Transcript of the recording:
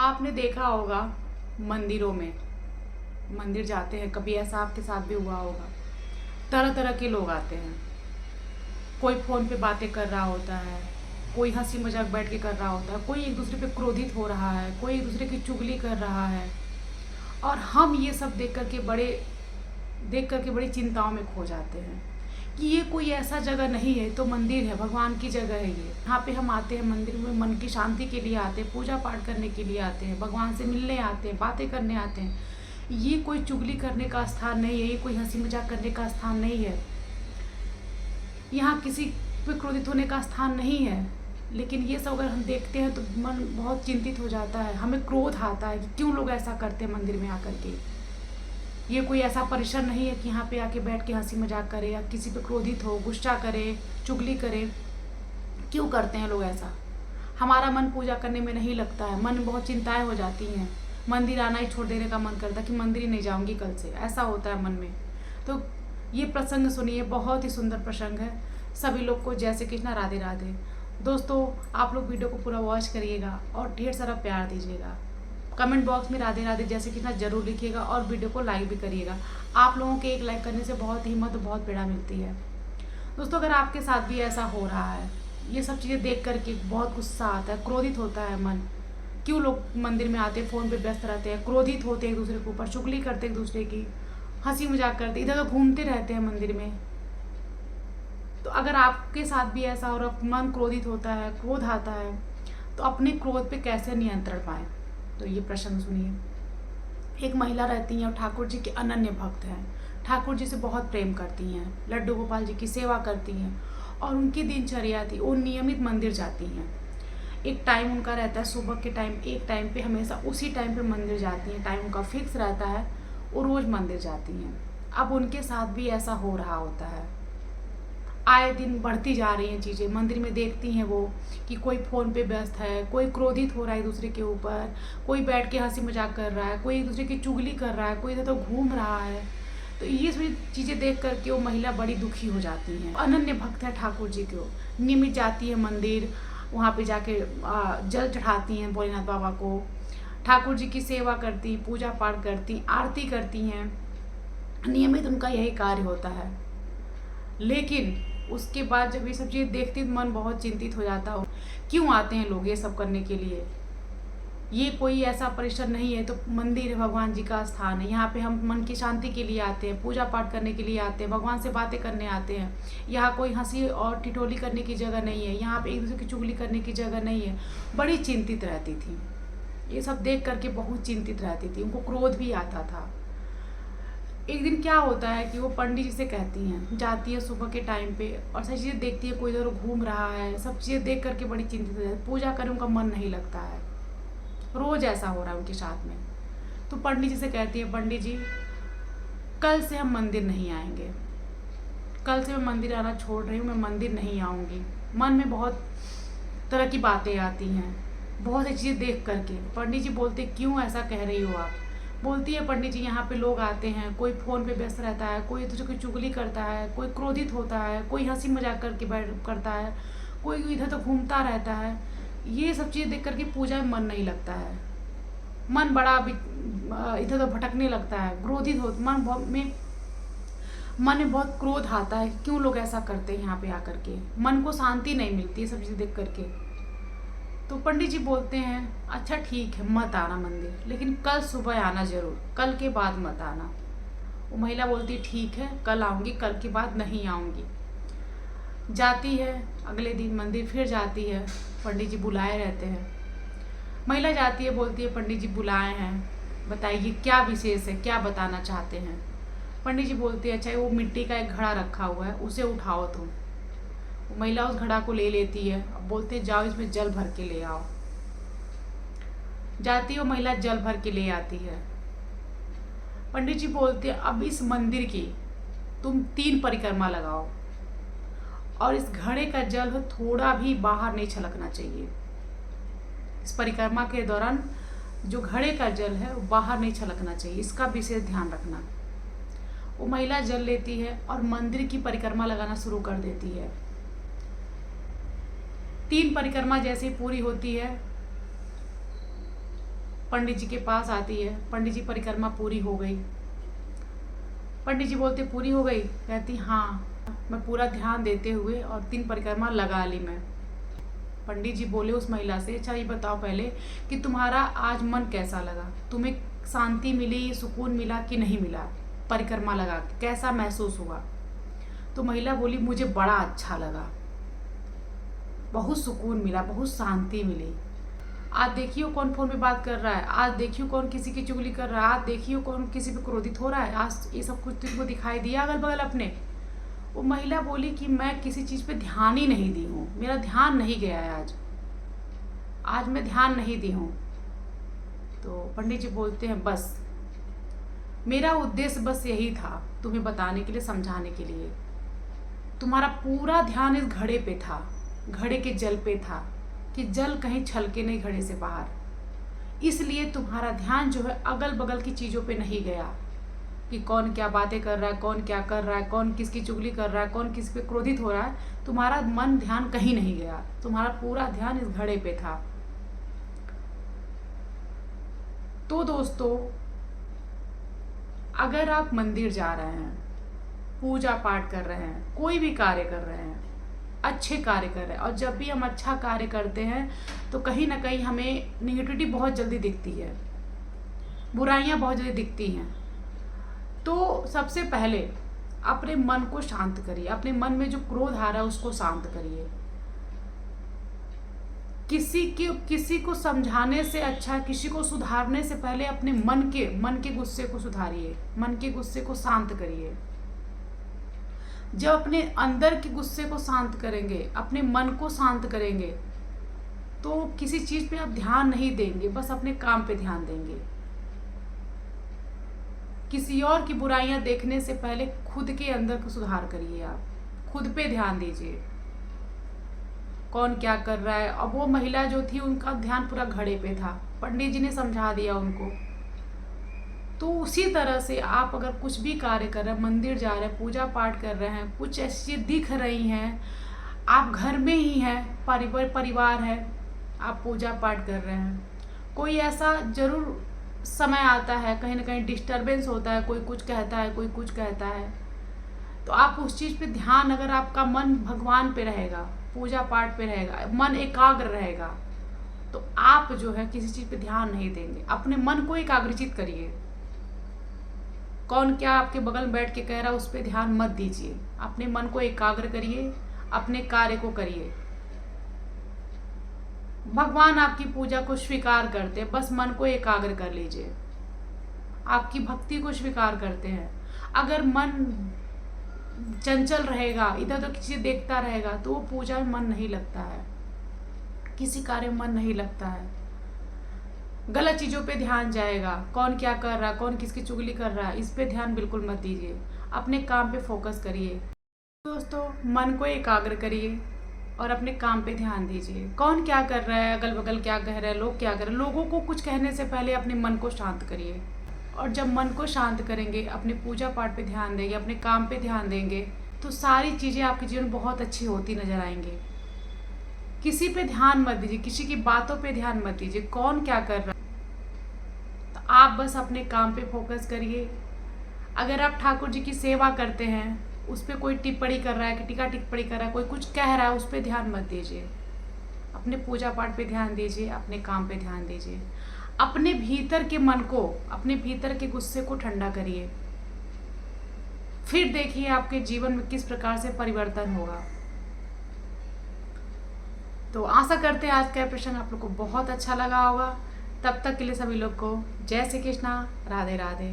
आपने देखा होगा मंदिरों में, मंदिर जाते हैं, कभी ऐसा आपके साथ भी हुआ होगा। तरह तरह के लोग आते हैं। कोई फ़ोन पे बातें कर रहा होता है, कोई हंसी मजाक बैठ के कर रहा होता है, कोई एक दूसरे पे क्रोधित हो रहा है, कोई एक दूसरे की चुगली कर रहा है। और हम ये सब देख करके बड़ी चिंताओं में खो जाते हैं कि ये कोई ऐसा जगह नहीं है, तो मंदिर है, भगवान की जगह है ये। यहाँ पे हम आते हैं मंदिर में मन की शांति के लिए आते हैं, पूजा पाठ करने के लिए आते हैं, भगवान से मिलने आते हैं, बातें करने आते हैं। ये कोई चुगली करने का स्थान नहीं है, ये कोई हंसी मजाक करने का स्थान नहीं है, यहाँ किसी पे क्रोधित होने का स्थान नहीं है। लेकिन ये सब अगर हम देखते हैं तो मन बहुत चिंतित हो जाता है, हमें क्रोध आता है कि क्यों लोग ऐसा करते हैं मंदिर में आकर के। ये कोई ऐसा परिसर नहीं है कि यहाँ पे आके बैठ के हंसी मजाक करे या किसी पे क्रोधित हो, गुस्सा करे, चुगली करे। क्यों करते हैं लोग ऐसा? हमारा मन पूजा करने में नहीं लगता है, मन में बहुत चिंताएं हो जाती हैं, मंदिर आना ही छोड़ देने का मन करता है कि मंदिर ही नहीं जाऊंगी कल से, ऐसा होता है मन में। तो ये प्रसंग सुनिए, बहुत ही सुंदर प्रसंग है। सभी लोग को जय श्री कृष्णा, राधे राधे। दोस्तों, आप लोग वीडियो को पूरा वॉच करिएगा और ढेर सारा प्यार दीजिएगा। कमेंट बॉक्स में राधे राधे जय श्री कृष्णा जरूर लिखिएगा और वीडियो को लाइक भी करिएगा। आप लोगों के एक लाइक करने से बहुत हिम्मत और बहुत प्रेरणा मिलती है। दोस्तों, अगर आपके साथ भी ऐसा हो रहा है, ये सब चीज़ें देख करके बहुत गुस्सा आता है, क्रोधित होता है मन, क्यों लोग मंदिर में आते हैं, फ़ोन पे व्यस्त रहते हैं, क्रोधित होते हैं एक दूसरे के ऊपर, चुगली करते एक दूसरे की, हंसी मजाक करते, इधर उधर घूमते रहते हैं मंदिर में। तो अगर आपके साथ भी ऐसा हो रहा, मन क्रोधित होता है, क्रोध आता है, तो अपने क्रोध पे कैसे नियंत्रण पाएं? तो ये प्रश्न सुनिए। एक महिला रहती हैं और ठाकुर जी के अनन्य भक्त हैं, ठाकुर जी से बहुत प्रेम करती हैं, लड्डू गोपाल जी की सेवा करती हैं और उनकी दिनचर्या थी, वो नियमित मंदिर जाती हैं। एक टाइम उनका रहता है सुबह के टाइम, एक टाइम पे हमेशा उसी टाइम पे मंदिर जाती हैं, टाइम उनका फिक्स रहता है, वो रोज़ मंदिर जाती हैं। अब उनके साथ भी ऐसा हो रहा होता है, आए दिन बढ़ती जा रही हैं चीज़ें। मंदिर में देखती हैं वो कि कोई फ़ोन पे व्यस्त है, कोई क्रोधित हो रहा है एक दूसरे के ऊपर, कोई बैठ के हंसी मजाक कर रहा है, कोई एक दूसरे की चुगली कर रहा है, कोई इधर तो घूम रहा है। तो ये सभी चीज़ें देख करके वो महिला बड़ी दुखी हो जाती हैं। अनन्य भक्त है ठाकुर जी को, नियमित जाती है मंदिर, वहाँ पे जाके जल चढ़ाती हैं भोलेनाथ बाबा को, ठाकुर जी की सेवा करती, पूजा पाठ करती, आरती करती हैं, नियमित उनका यही कार्य होता है। लेकिन उसके बाद जब ये सब चीज़ देखती तो मन बहुत चिंतित हो जाता हो, क्यों आते हैं लोग ये सब करने के लिए? ये कोई ऐसा परिसर नहीं है, तो मंदिर है, भगवान जी का स्थान है, यहाँ पे हम मन की शांति के लिए आते हैं, पूजा पाठ करने के लिए आते हैं, भगवान से बातें करने आते हैं। यहाँ कोई हंसी और ठिठोली करने की जगह नहीं है, यहाँ पे एक दूसरे की चुगली करने की जगह नहीं है। बड़ी चिंतित रहती थी, ये सब देख करके बहुत चिंतित रहती थी, उनको क्रोध भी आता था। एक दिन क्या होता है कि वो पंडित जी से कहती हैं, जाती है सुबह के टाइम पे और सारी चीज़ें देखती है, कोई इधर घूम रहा है, सब चीज़ें देख करके बड़ी चिंतित हो जाती है, पूजा करने उनका मन नहीं लगता है, रोज़ ऐसा हो रहा है उनके साथ में। तो पंडित जी से कहती है, पंडित जी कल से हम मंदिर नहीं आएंगे, कल से मैं मंदिर आना छोड़ रही हूँ, मैं मंदिर नहीं आऊँगी। मन में बहुत तरह की बातें आती हैं, बहुत सी चीज़ें देख करके। पंडित जी बोलते, क्यों ऐसा कह रही हो आप? बोलती है, पंडित जी यहाँ पे लोग आते हैं, कोई फ़ोन पे व्यस्त रहता है, कोई दूसरे की चुगली करता है, कोई क्रोधित होता है, कोई हंसी मजाक करके बैठ करता है, कोई इधर तो घूमता रहता है। ये सब चीज़ें देख करके पूजा में मन नहीं लगता है, मन बड़ा इधर तो भटकने लगता है, क्रोधित हो मन में बहुत क्रोध आता है, क्यों लोग ऐसा करते हैं यहाँ पे आकर के, मन को शांति नहीं मिलती है सब चीज़ें देख करके। तो पंडित जी बोलते हैं, अच्छा ठीक है, मत आना मंदिर, लेकिन कल सुबह आना जरूर, कल के बाद मत आना। वो महिला बोलती, ठीक है कल आऊँगी, कल के बाद नहीं आऊँगी। जाती है, अगले दिन मंदिर फिर जाती है, पंडित जी बुलाए रहते हैं। महिला जाती है, बोलती है, पंडित जी बुलाए हैं, बताइए क्या विशेष है, क्या बताना चाहते हैं? पंडित जी बोलते हैं, अच्छा वो मिट्टी का एक घड़ा रखा हुआ है, उसे उठाओ तुम। महिला उस घड़ा को ले लेती है, अब बोलते हैं, जाओ इसमें जल भर के ले आओ। जाती है महिला, जल भर के ले आती है। पंडित जी बोलते हैं, अब इस मंदिर की तुम 3 परिक्रमा लगाओ और इस घड़े का जल थोड़ा भी बाहर नहीं छलकना चाहिए। इस परिक्रमा के दौरान जो घड़े का जल है वो बाहर नहीं छलकना चाहिए, इसका विशेष ध्यान रखना। वो महिला जल लेती है और मंदिर की परिक्रमा लगाना शुरू कर देती है। 3 परिक्रमा जैसे पूरी होती है, पंडित जी के पास आती है। पंडित जी परिक्रमा पूरी हो गई। पंडित जी बोलते पूरी हो गई? कहती हाँ, मैं पूरा ध्यान देते हुए और 3 परिक्रमा लगा ली मैं। पंडित जी बोले उस महिला से, अच्छा ये बताओ पहले कि तुम्हारा आज मन कैसा लगा, तुम्हें शांति मिली, सुकून मिला कि नहीं मिला? परिक्रमा लगा के कैसा महसूस हुआ? तो महिला बोली मुझे बड़ा अच्छा लगा, बहुत सुकून मिला, बहुत शांति मिली। आज देखियो कौन फोन पे बात कर रहा है, आज देखियो कौन किसी की चुगली कर रहा है, आज देखियो कौन किसी पे क्रोधित हो रहा है, आज ये सब कुछ तुमको दिखाई दिया अगल बगल अपने? वो महिला बोली कि मैं किसी चीज़ पे ध्यान ही नहीं दी हूँ, मेरा ध्यान नहीं गया है आज मैं ध्यान नहीं दी हूँ। तो पंडित जी बोलते हैं बस मेरा उद्देश्य बस यही था तुम्हें बताने के लिए, समझाने के लिए। तुम्हारा पूरा ध्यान इस घड़े पे था, घड़े के जल पे था कि जल कहीं छलके नहीं घड़े से बाहर, इसलिए तुम्हारा ध्यान जो है अगल बगल की चीज़ों पे नहीं गया कि कौन क्या बातें कर रहा है, कौन क्या कर रहा है, कौन किसकी चुगली कर रहा है, कौन किस पे क्रोधित हो रहा है। तुम्हारा मन ध्यान कहीं नहीं गया, तुम्हारा पूरा ध्यान इस घड़े पे था। तो दोस्तों, अगर आप मंदिर जा रहे हैं, पूजा पाठ कर रहे हैं, कोई भी कार्य कर रहे हैं, अच्छे कार्य कर रहे हैं, और जब भी हम अच्छा कार्य करते हैं तो कहीं ना कहीं हमें निगेटिविटी बहुत जल्दी दिखती है, बुराइयां बहुत जल्दी दिखती हैं। तो सबसे पहले अपने मन को शांत करिए, अपने मन में जो क्रोध आ रहा है उसको शांत करिए। किसी को समझाने से अच्छा, किसी को सुधारने से पहले अपने मन के गुस्से को सुधारिए, मन के गुस्से को शांत करिए। जब अपने अंदर के गुस्से को शांत करेंगे, अपने मन को शांत करेंगे, तो किसी चीज पे आप ध्यान नहीं देंगे, बस अपने काम पे ध्यान देंगे। किसी और की बुराइयां देखने से पहले खुद के अंदर को सुधार करिए, आप खुद पे ध्यान दीजिए कौन क्या कर रहा है। अब वो महिला जो थी उनका ध्यान पूरा घड़े पे था, पंडित जी ने समझा दिया उनको। तो उसी तरह से आप अगर कुछ भी कार्य कर रहे हैं, मंदिर जा रहे हैं, पूजा पाठ कर रहे हैं, कुछ ऐसी चीज़ें दिख रही हैं, आप घर में ही हैं, परिवार है, आप पूजा पाठ कर रहे हैं, कोई ऐसा जरूर समय आता है, कहीं ना कहीं डिस्टरबेंस होता है, कोई कुछ कहता है, कोई कुछ कहता है, तो आप उस चीज़ पे ध्यान, अगर आपका मन भगवान पे रहेगा, पूजा पाठ पे रहेगा, मन एकाग्र रहेगा, तो आप जो है किसी चीज़ पे ध्यान नहीं देंगे। अपने मन को एकाग्रचित करिए। कौन क्या आपके बगल में बैठ के कह रहा है उस पर ध्यान मत दीजिए, अपने मन को एकाग्र करिए, अपने कार्य को करिए। भगवान आपकी पूजा को स्वीकार करते हैं, बस मन को एकाग्र कर लीजिए, आपकी भक्ति को स्वीकार करते हैं। अगर मन चंचल रहेगा, इधर उधर किसी देखता रहेगा, तो वो पूजा में मन नहीं लगता है, किसी कार्य में मन नहीं लगता है, गलत चीज़ों पे ध्यान जाएगा, कौन क्या कर रहा है, कौन किसकी चुगली कर रहा है, इस पे ध्यान बिल्कुल मत दीजिए, अपने काम पे फोकस करिए। दोस्तों, मन को एकाग्र करिए और अपने काम पे ध्यान दीजिए। कौन क्या कर रहा है, अगल बगल क्या कह रहे हैं, लोग क्या कर रहे हैं, लोगों को कुछ कहने से पहले अपने मन को शांत करिए। और जब मन को शांत करेंगे, अपने पूजा पाठ पे ध्यान देंगे, अपने काम पे ध्यान देंगे, तो सारी चीज़ें आपके जीवन में बहुत अच्छी होती नजर आएंगी। किसी पे ध्यान मत दीजिए, किसी की बातों पे ध्यान मत दीजिए, कौन क्या कर रहा है, तो आप बस अपने काम पे फोकस करिए। अगर आप ठाकुर जी की सेवा करते हैं, उस पर कोई टिप्पणी कर रहा है, कि टीका टिप्पणी कर रहा है, कोई कुछ कह रहा है, उस पर ध्यान मत दीजिए, अपने पूजा पाठ पे ध्यान दीजिए, अपने काम पे ध्यान दीजिए। अपने भीतर के मन को, अपने भीतर के गुस्से को ठंडा करिए, फिर देखिए आपके जीवन में किस प्रकार से परिवर्तन होगा। तो आशा करते हैं आज का प्रश्न आप लोग को बहुत अच्छा लगा होगा। तब तक के लिए सभी लोग को जय श्री कृष्णा, राधे राधे।